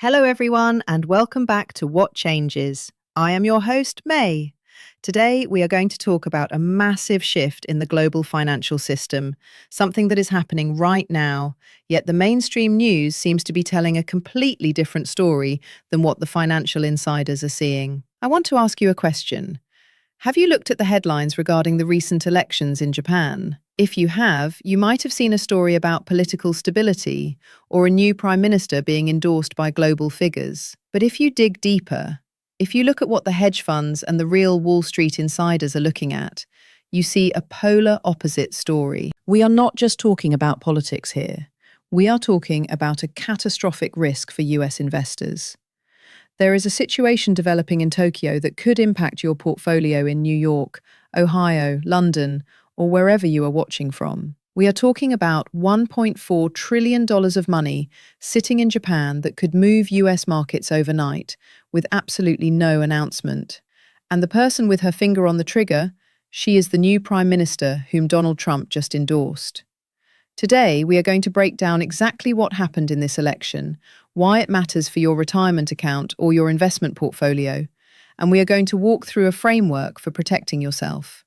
Hello, everyone, and welcome back to What Changes. I am your host, May. Today, we are going to talk about a massive shift in the global financial system, something that is happening right now, yet the mainstream news seems to be telling a completely different story than what the financial insiders are seeing. I want to ask you a question. Have you looked at the headlines regarding the recent elections in Japan? If you have, you might have seen a story about political stability or a new prime minister being endorsed by global figures. But if you dig deeper, if you look at what the hedge funds and the real Wall Street insiders are looking at, you see a polar opposite story. We are not just talking about politics here. We are talking about a catastrophic risk for US investors. There is a situation developing in Tokyo that could impact your portfolio in New York, Ohio, London, or wherever you are watching from. We are talking about $1.4 trillion of money sitting in Japan that could move US markets overnight with absolutely no announcement. And the person with her finger on the trigger, she is the new Prime Minister whom Donald Trump just endorsed. Today, we are going to break down exactly what happened in this election, why it matters for your retirement account or your investment portfolio, and we are going to walk through a framework for protecting yourself.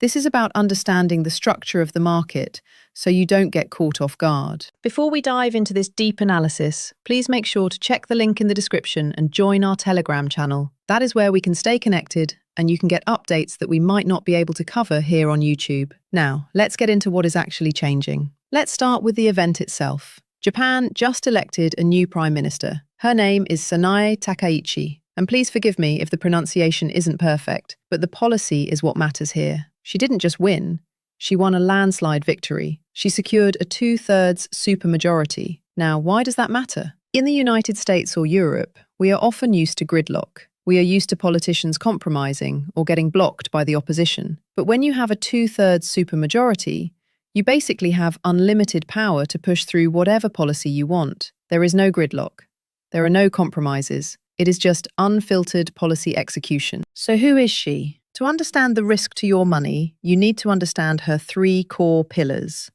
This is about understanding the structure of the market so you don't get caught off guard. Before we dive into this deep analysis, please make sure to check the link in the description and join our Telegram channel. That is where we can stay connected and you can get updates that we might not be able to cover here on YouTube. Now, let's get into what is actually changing. Let's start with the event itself. Japan just elected a new prime minister. Her name is Sanae Takaichi. And please forgive me if the pronunciation isn't perfect, but the policy is what matters here. She didn't just win, she won a landslide victory. She secured a 2/3 supermajority. Now, why does that matter? In the United States or Europe, we are often used to gridlock. We are used to politicians compromising or getting blocked by the opposition. But when you have a 2/3 supermajority, you basically have unlimited power to push through whatever policy you want. There is no gridlock. There are no compromises. It is just unfiltered policy execution. So who is she? To understand the risk to your money, you need to understand her 3 core pillars.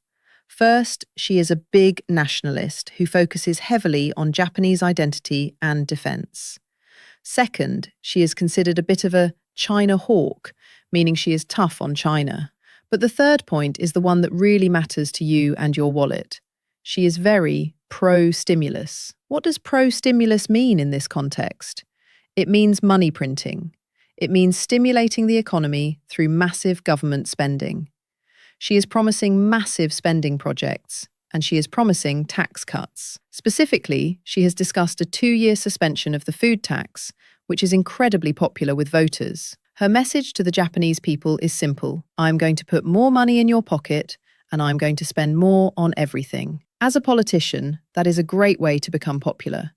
First, she is a big nationalist who focuses heavily on Japanese identity and defense. Second, she is considered a bit of a China hawk, meaning she is tough on China. But the third point is the one that really matters to you and your wallet. She is very pro-stimulus. What does pro-stimulus mean in this context? It means money printing. It means stimulating the economy through massive government spending. She is promising massive spending projects, and she is promising tax cuts. Specifically, she has discussed a 2-year suspension of the food tax, which is incredibly popular with voters. Her message to the Japanese people is simple. I'm going to put more money in your pocket, and I'm going to spend more on everything. As a politician, that is a great way to become popular.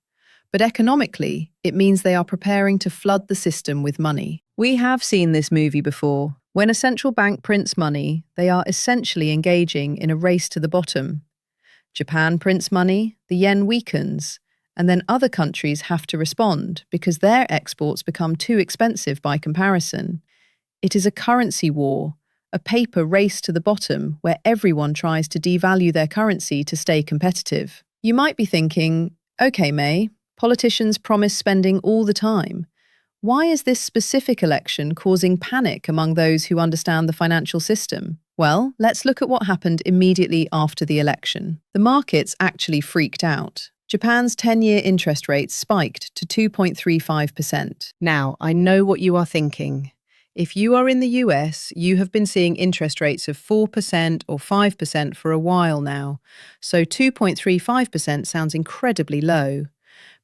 But economically, it means they are preparing to flood the system with money. We have seen this movie before. When a central bank prints money, they are essentially engaging in a race to the bottom. Japan prints money, the yen weakens, and then other countries have to respond because their exports become too expensive by comparison. It is a currency war, a paper race to the bottom where everyone tries to devalue their currency to stay competitive. You might be thinking, okay, May, politicians promise spending all the time. Why is this specific election causing panic among those who understand the financial system? Well, let's look at what happened immediately after the election. The markets actually freaked out. Japan's 10-year interest rate spiked to 2.35%. Now, I know what you are thinking. If you are in the US, you have been seeing interest rates of 4% or 5% for a while now, so 2.35% sounds incredibly low.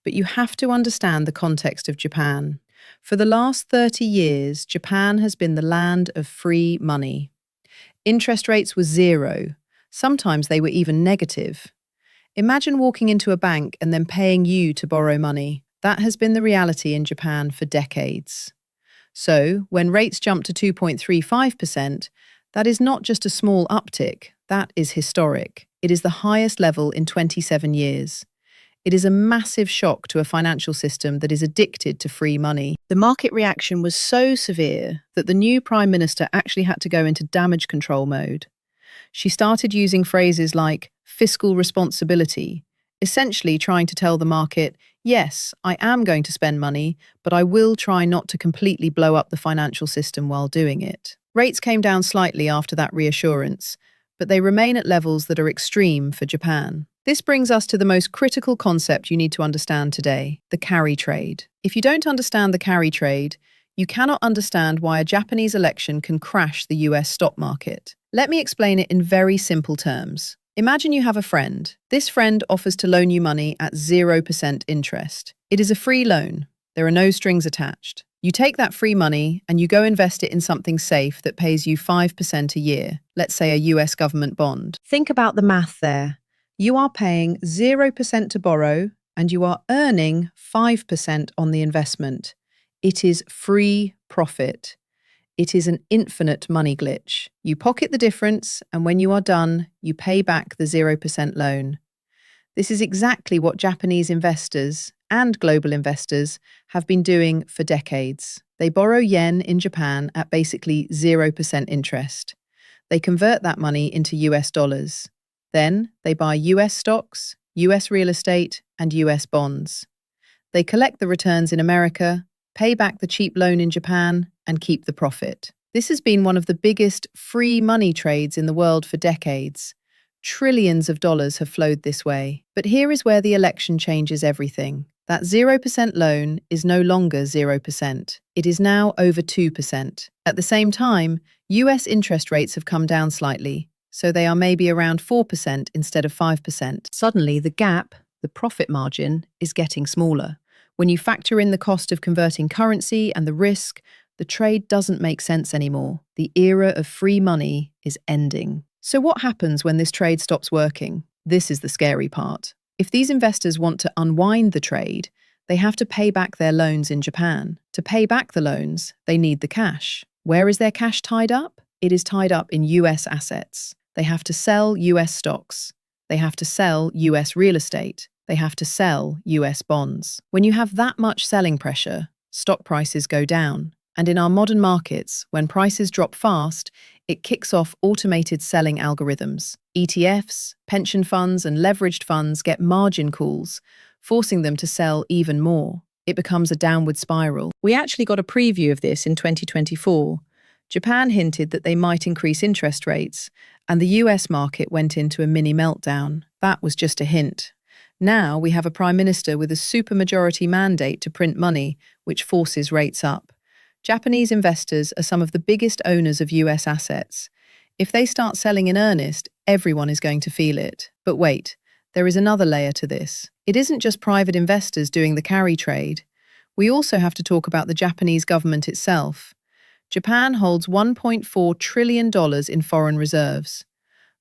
But you have to understand the context of Japan. For the last 30 years, Japan has been the land of free money. Interest rates were 0. Sometimes they were even negative. Imagine walking into a bank and then paying you to borrow money. That has been the reality in Japan for decades. So, when rates jump to 2.35%, that is not just a small uptick, that is historic. It is the highest level in 27 years. It is a massive shock to a financial system that is addicted to free money. The market reaction was so severe that the new Prime Minister actually had to go into damage control mode. She started using phrases like fiscal responsibility, essentially trying to tell the market, Yes, I am going to spend money, but I will try not to completely blow up the financial system while doing it. Rates came down slightly after that reassurance, but they remain at levels that are extreme for Japan. This brings us to the most critical concept you need to understand today, the carry trade. If you don't understand the carry trade, you cannot understand why a Japanese election can crash the US stock market. Let me explain it in very simple terms. Imagine you have a friend. This friend offers to loan you money at 0% interest. It is a free loan. There are no strings attached. You take that free money and you go invest it in something safe that pays you 5% a year, let's say a US government bond. Think about the math there. You are paying 0% to borrow and you are earning 5% on the investment. It is free profit. It is an infinite money glitch. You pocket the difference, and when you are done, you pay back the 0% loan. This is exactly what Japanese investors and global investors have been doing for decades. They borrow yen in Japan at basically 0% interest. They convert that money into US dollars. Then they buy US stocks, US real estate, and US bonds. They collect the returns in America, pay back the cheap loan in Japan, and keep the profit. This has been one of the biggest free money trades in the world for decades. Trillions of dollars have flowed this way. But here is where the election changes everything. That 0% loan is no longer 0%. It is now over 2%. At the same time, US interest rates have come down slightly, so they are maybe around 4% instead of 5%. Suddenly, the gap, the profit margin, is getting smaller. When you factor in the cost of converting currency and the risk, the trade doesn't make sense anymore. The era of free money is ending. So what happens when this trade stops working? This is the scary part. If these investors want to unwind the trade, they have to pay back their loans in Japan. To pay back the loans, they need the cash. Where is their cash tied up? It is tied up in US assets. They have to sell US stocks. They have to sell US real estate. They have to sell US bonds. When you have that much selling pressure, stock prices go down. And in our modern markets, when prices drop fast, it kicks off automated selling algorithms. ETFs, pension funds, and leveraged funds get margin calls, forcing them to sell even more. It becomes a downward spiral. We actually got a preview of this in 2024. Japan hinted that they might increase interest rates, and the US market went into a mini meltdown. That was just a hint. Now we have a prime minister with a supermajority mandate to print money, which forces rates up. Japanese investors are some of the biggest owners of US assets. If they start selling in earnest, everyone is going to feel it. But wait, there is another layer to this. It isn't just private investors doing the carry trade. We also have to talk about the Japanese government itself. Japan holds $1.4 trillion in foreign reserves.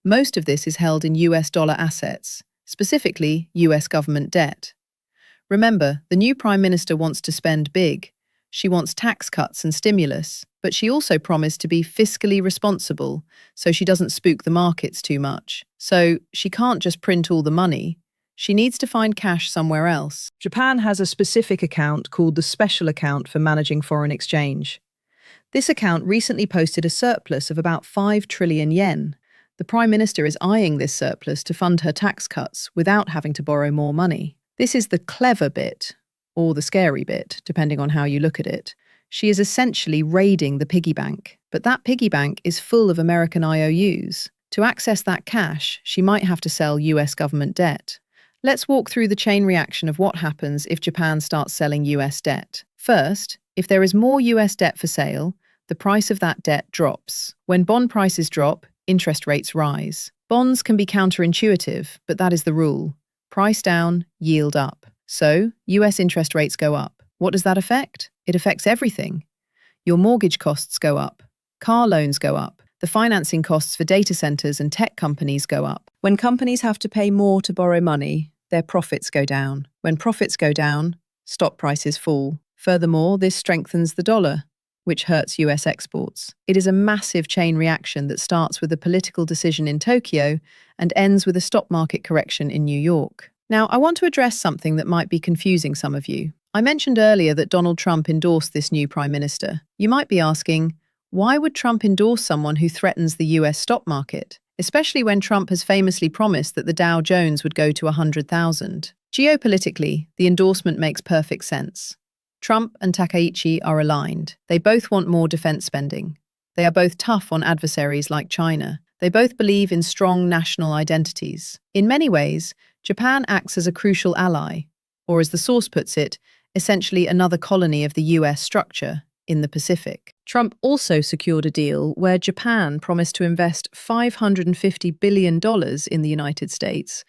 Most of this is held in US dollar assets, specifically US government debt. Remember, the new prime minister wants to spend big. She wants tax cuts and stimulus, but she also promised to be fiscally responsible so she doesn't spook the markets too much. So she can't just print all the money. She needs to find cash somewhere else. Japan has a specific account called the Special Account for Managing Foreign Exchange. This account recently posted a surplus of about 5 trillion yen. The Prime Minister is eyeing this surplus to fund her tax cuts without having to borrow more money. This is the clever bit, or the scary bit, depending on how you look at it. She is essentially raiding the piggy bank, but that piggy bank is full of American IOUs. To access that cash, she might have to sell US government debt. Let's walk through the chain reaction of what happens if Japan starts selling US debt. First, if there is more US debt for sale, the price of that debt drops. When bond prices drop, interest rates rise. Bonds can be counterintuitive, but that is the rule. Price down, yield up. So, US interest rates go up. What does that affect? It affects everything. Your mortgage costs go up. Car loans go up. The financing costs for data centers and tech companies go up. When companies have to pay more to borrow money, their profits go down. When profits go down, stock prices fall. Furthermore, this strengthens the dollar, which hurts US exports. It is a massive chain reaction that starts with a political decision in Tokyo and ends with a stock market correction in New York. Now, I want to address something that might be confusing some of you. I mentioned earlier that Donald Trump endorsed this new prime minister. You might be asking, why would Trump endorse someone who threatens the US stock market? Especially when Trump has famously promised that the Dow Jones would go to 100,000. Geopolitically, the endorsement makes perfect sense. Trump and Takaichi are aligned. They both want more defense spending. They are both tough on adversaries like China. They both believe in strong national identities. In many ways, Japan acts as a crucial ally, or as the source puts it, essentially another colony of the US structure in the Pacific. Trump also secured a deal where Japan promised to invest $550 billion in the United States,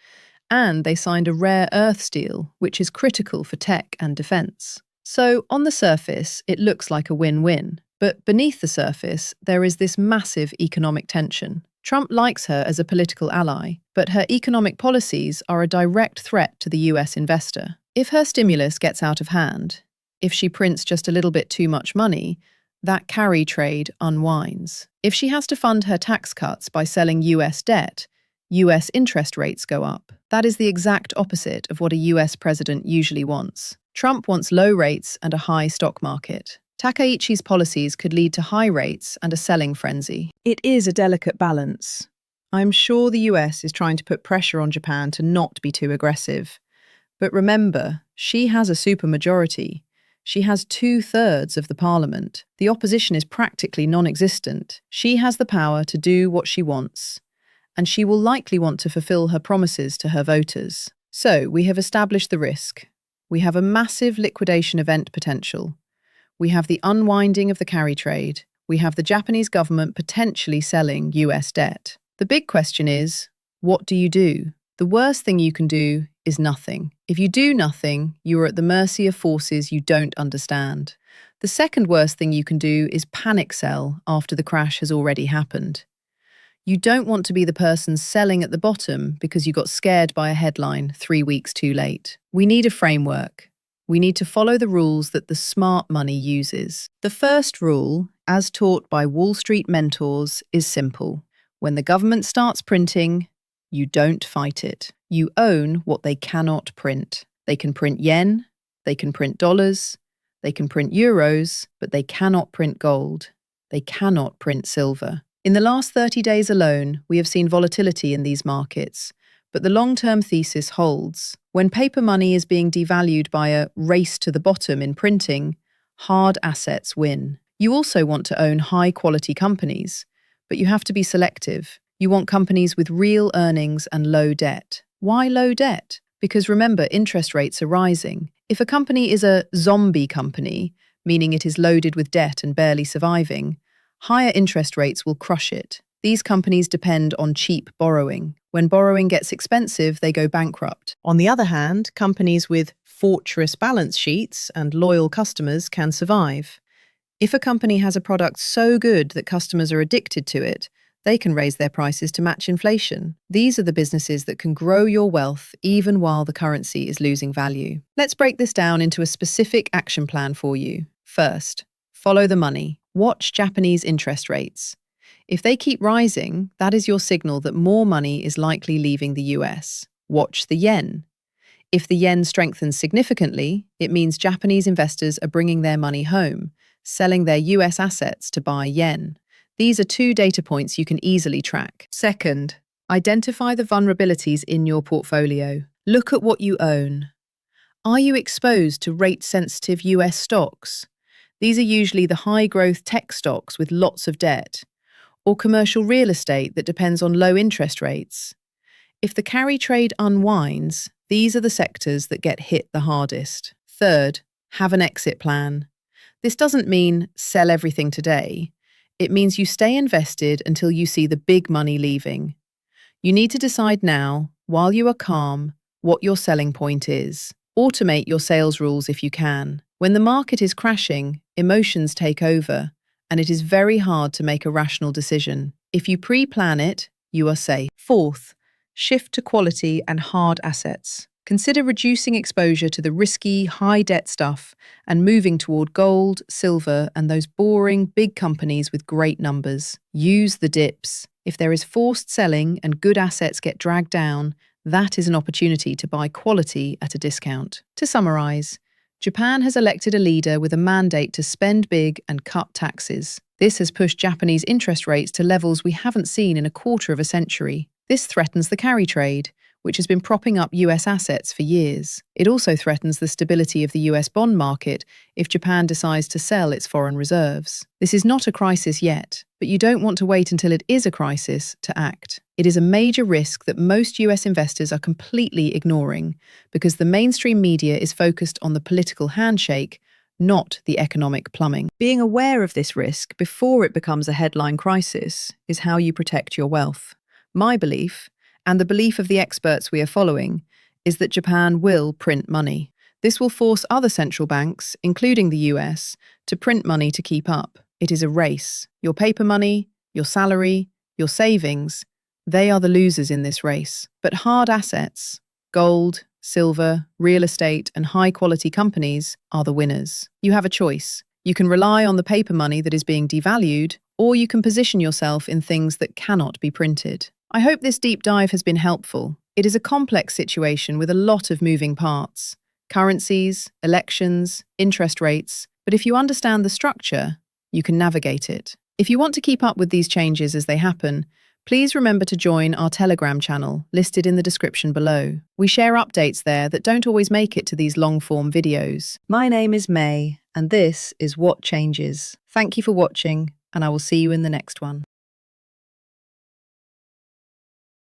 and they signed a rare earths deal, which is critical for tech and defense. So, on the surface, it looks like a win-win. But beneath the surface, there is this massive economic tension. Trump likes her as a political ally, but her economic policies are a direct threat to the US investor. If her stimulus gets out of hand, if she prints just a little bit too much money, that carry trade unwinds. If she has to fund her tax cuts by selling US debt, US interest rates go up. That is the exact opposite of what a US president usually wants. Trump wants low rates and a high stock market. Takaichi's policies could lead to high rates and a selling frenzy. It is a delicate balance. I'm sure the US is trying to put pressure on Japan to not be too aggressive. But remember, she has a supermajority. She has 2/3 of the parliament. The opposition is practically non-existent. She has the power to do what she wants, and she will likely want to fulfill her promises to her voters. So, we have established the risk. We have a massive liquidation event potential. We have the unwinding of the carry trade. We have the Japanese government potentially selling US debt. The big question is, what do you do? The worst thing you can do is nothing. If you do nothing, you are at the mercy of forces you don't understand. The second worst thing you can do is panic sell after the crash has already happened. You don't want to be the person selling at the bottom because you got scared by a headline 3 weeks too late. We need a framework. We need to follow the rules that the smart money uses. The first rule, as taught by Wall Street mentors, is simple. When the government starts printing, you don't fight it. You own what they cannot print. They can print yen, they can print dollars, they can print euros, but they cannot print gold. They cannot print silver. In the last 30 days alone, we have seen volatility in these markets, but the long-term thesis holds. When paper money is being devalued by a race to the bottom in printing, hard assets win. You also want to own high-quality companies, but you have to be selective. You want companies with real earnings and low debt. Why low debt? Because remember, interest rates are rising. If a company is a zombie company, meaning it is loaded with debt and barely surviving, higher interest rates will crush it. These companies depend on cheap borrowing. When borrowing gets expensive, they go bankrupt. On the other hand, companies with fortress balance sheets and loyal customers can survive. If a company has a product so good that customers are addicted to it, they can raise their prices to match inflation. These are the businesses that can grow your wealth even while the currency is losing value. Let's break this down into a specific action plan for you. First, follow the money. Watch Japanese interest rates. If they keep rising, that is your signal that more money is likely leaving the US. Watch the yen. If the yen strengthens significantly, it means Japanese investors are bringing their money home, selling their US assets to buy yen. These are 2 data points you can easily track. Second, identify the vulnerabilities in your portfolio. Look at what you own. Are you exposed to rate-sensitive US stocks? These are usually the high-growth tech stocks with lots of debt, or commercial real estate that depends on low interest rates. If the carry trade unwinds, these are the sectors that get hit the hardest. Third, have an exit plan. This doesn't mean sell everything today. It means you stay invested until you see the big money leaving. You need to decide now, while you are calm, what your selling point is. Automate your sales rules if you can. When the market is crashing, emotions take over, and it is very hard to make a rational decision. If you pre-plan it, you are safe. Fourth, shift to quality and hard assets. Consider reducing exposure to the risky, high-debt stuff and moving toward gold, silver, and those boring, big companies with great numbers. Use the dips. If there is forced selling and good assets get dragged down, that is an opportunity to buy quality at a discount. To summarize, Japan has elected a leader with a mandate to spend big and cut taxes. This has pushed Japanese interest rates to levels we haven't seen in a quarter of a century. This threatens the carry trade, which has been propping up US assets for years. It also threatens the stability of the US bond market if Japan decides to sell its foreign reserves. This is not a crisis yet, but you don't want to wait until it is a crisis to act. It is a major risk that most US investors are completely ignoring because the mainstream media is focused on the political handshake, not the economic plumbing. Being aware of this risk before it becomes a headline crisis is how you protect your wealth. My belief, and the belief of the experts we are following, is that Japan will print money. This will force other central banks, including the US, to print money to keep up. It is a race. Your paper money, your salary, your savings, they are the losers in this race. But hard assets, gold, silver, real estate, and high-quality companies are the winners. You have a choice. You can rely on the paper money that is being devalued, or you can position yourself in things that cannot be printed. I hope this deep dive has been helpful. It is a complex situation with a lot of moving parts. Currencies, elections, interest rates. But if you understand the structure, you can navigate it. If you want to keep up with these changes as they happen, please remember to join our Telegram channel, listed in the description below. We share updates there that don't always make it to these long-form videos. My name is May, and this is What Changes. Thank you for watching, and I will see you in the next one.